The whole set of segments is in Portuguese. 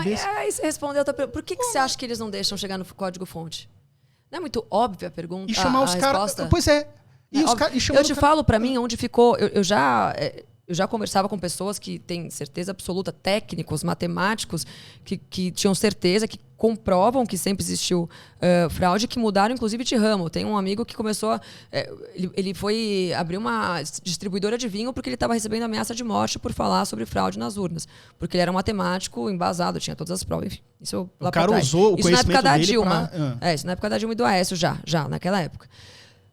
Aí você respondeu outra pergunta. Por que você acha que eles não deixam chegar no código-fonte? Não é muito óbvia a pergunta? E chamar os caras. Pois é. Eu te falo, pra mim, onde ficou... Eu já conversava com pessoas que têm certeza absoluta, técnicos, matemáticos, que tinham certeza, que comprovam que sempre existiu fraude, que mudaram, inclusive, de ramo. Tem um amigo que começou... ele foi abrir uma distribuidora de vinho porque ele estava recebendo ameaça de morte por falar sobre fraude nas urnas. Porque ele era um matemático embasado, tinha todas as provas. Enfim, isso lá o cara usou o isso na época da dele Dilma. Isso na época da Dilma e do Aécio, já naquela época.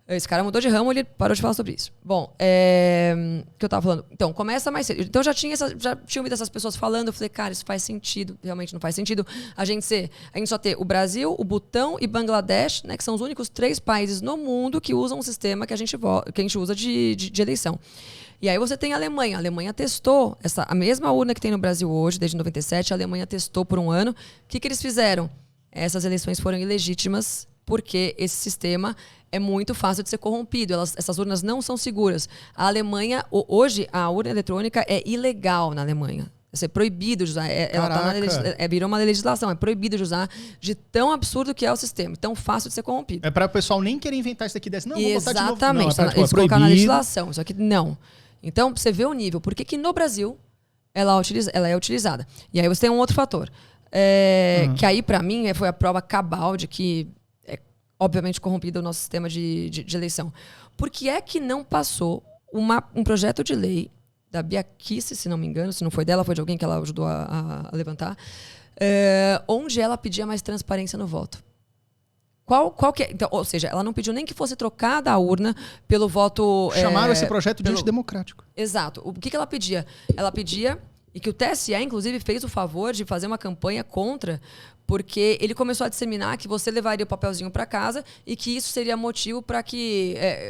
Esse cara mudou de ramo, ele parou de falar sobre isso. Bom, o que eu tava falando? Então, começa mais cedo. Então, já tinha ouvido essas pessoas falando. Eu falei, cara, isso faz sentido. Realmente não faz sentido a gente só ter o Brasil, o Butão e Bangladesh, né, que são os únicos 3 países no mundo que usam um sistema que a gente usa de eleição. E aí você tem a Alemanha. A Alemanha testou a mesma urna que tem no Brasil hoje, desde 97. A Alemanha testou por um ano. O que eles fizeram? Essas eleições foram ilegítimas porque esse sistema é muito fácil de ser corrompido. Essas urnas não são seguras. A Alemanha, hoje, a urna eletrônica é ilegal na Alemanha. É proibido de usar. Virou uma legislação. É proibido de usar, de tão absurdo que é o sistema. Tão fácil de ser corrompido. É para o pessoal nem querer inventar isso daqui desse. Não, vou botar de novo. Exatamente. Eles colocaram na legislação. Só que não. Então, pra você ver o nível. Por que no Brasil ela é utilizada? E aí você tem um outro fator. Que aí, para mim, foi a prova cabal de que obviamente corrompido o nosso sistema de eleição. Por que é que não passou um projeto de lei da Bia Kicis, se não me engano, se não foi dela, foi de alguém que ela ajudou a levantar, onde ela pedia mais transparência no voto? Qual que é? Então, ou seja, ela não pediu nem que fosse trocada a urna pelo voto... Chamaram esse projeto de antidemocrático. Exato. O que ela pedia? Ela pedia, e que o TSE, inclusive, fez o favor de fazer uma campanha contra, porque ele começou a disseminar que você levaria o papelzinho para casa e que isso seria motivo para que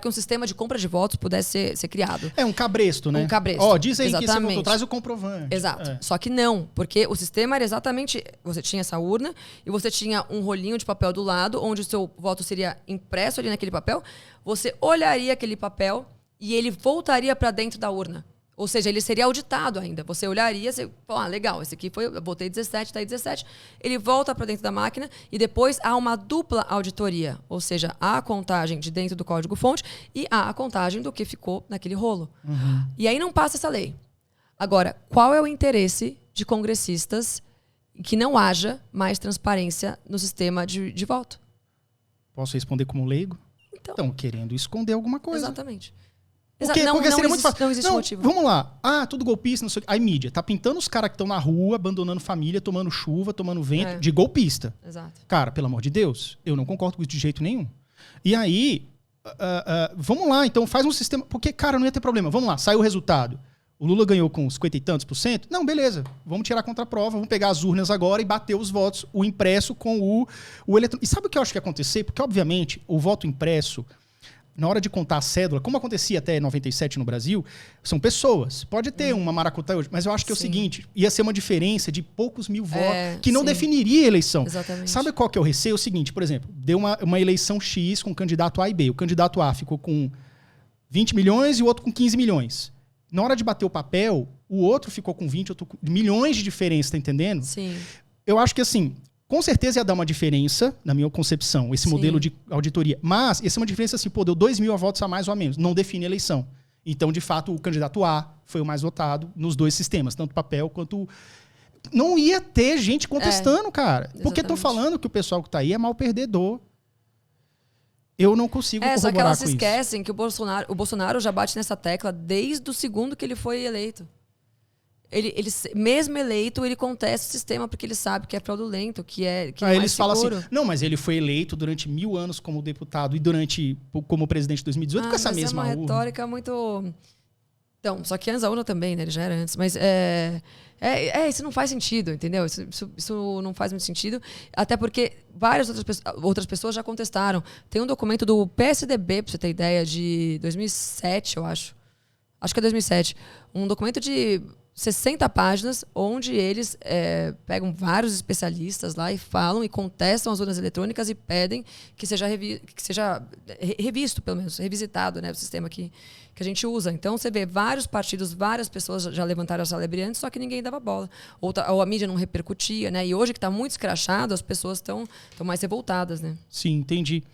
um sistema de compra de votos pudesse ser criado. É um cabresto, né? Um cabresto. Diz aí que você votou, traz o comprovante. Exato. Só que não, porque o sistema era exatamente... Você tinha essa urna e você tinha um rolinho de papel do lado, onde o seu voto seria impresso ali naquele papel. Você olharia aquele papel e ele voltaria para dentro da urna. Ou seja, ele seria auditado ainda. Você olharia, legal, esse aqui foi, eu botei 17, tá aí 17. Ele volta para dentro da máquina e depois há uma dupla auditoria. Ou seja, há a contagem de dentro do código-fonte e há a contagem do que ficou naquele rolo. E aí não passa essa lei. Agora, qual é o interesse de congressistas que não haja mais transparência no sistema de voto? Posso responder como leigo? Estão querendo esconder alguma coisa. Exatamente. Porque seria muito fácil. Não existe motivo. Vamos lá. Tudo golpista, não sei o que. Aí mídia tá pintando os caras que estão na rua, abandonando família, tomando chuva, tomando vento, de golpista. Exato. Cara, pelo amor de Deus, eu não concordo com isso de jeito nenhum. E aí, vamos lá, então faz um sistema... Porque, cara, não ia ter problema. Vamos lá, saiu o resultado. O Lula ganhou com 50 e tantos %? Não, beleza. Vamos tirar a contraprova, vamos pegar as urnas agora e bater os votos, o impresso com o eletrônico. E sabe o que eu acho que ia acontecer? Porque, obviamente, o voto impresso... Na hora de contar a cédula, como acontecia até 97 no Brasil, são pessoas. Pode ter uma maracutaia hoje, mas eu acho que é o seguinte, ia ser uma diferença de poucos mil votos que não definiria a eleição. Exatamente. Sabe qual que é o receio? É o seguinte, por exemplo, deu uma eleição X com o candidato A e B. O candidato A ficou com 20 milhões e o outro com 15 milhões. Na hora de bater o papel, o outro ficou com 20, outro com milhões de diferença, tá entendendo? Sim. Eu acho que assim... Com certeza ia dar uma diferença, na minha concepção, esse modelo de auditoria. Mas ia ser uma diferença assim, deu 2 mil votos a mais ou a menos. Não define a eleição. Então, de fato, o candidato A foi o mais votado nos dois sistemas, tanto papel quanto... Não ia ter gente contestando, cara. Exatamente. Porque estão falando que o pessoal que tá aí é mal perdedor. Eu não consigo corroborar com isso. Só que elas se esquecem que o Bolsonaro já bate nessa tecla desde o segundo que ele foi eleito. Ele, mesmo eleito, ele contesta o sistema porque ele sabe que é fraudulento, que não é eles seguro. Falam assim, não, mas ele foi eleito durante 1000 anos como deputado e como presidente de 2018 com essa mesma urna. É uma retórica muito... Então, só que antes a urna também, né? Ele já era antes. Mas isso não faz sentido, entendeu? Isso não faz muito sentido. Até porque várias outras pessoas já contestaram. Tem um documento do PSDB, pra você ter ideia, de 2007, eu acho. Acho que é 2007. Um documento de... 60 páginas onde eles pegam vários especialistas lá e falam e contestam as urnas eletrônicas e pedem que seja revisto, pelo menos, revisitado, né, o sistema que a gente usa. Então, você vê vários partidos, várias pessoas já levantaram essa lebre antes, só que ninguém dava bola. Ou a mídia não repercutia, né? E hoje que está muito escrachado, as pessoas estão mais revoltadas, né? Sim, entendi.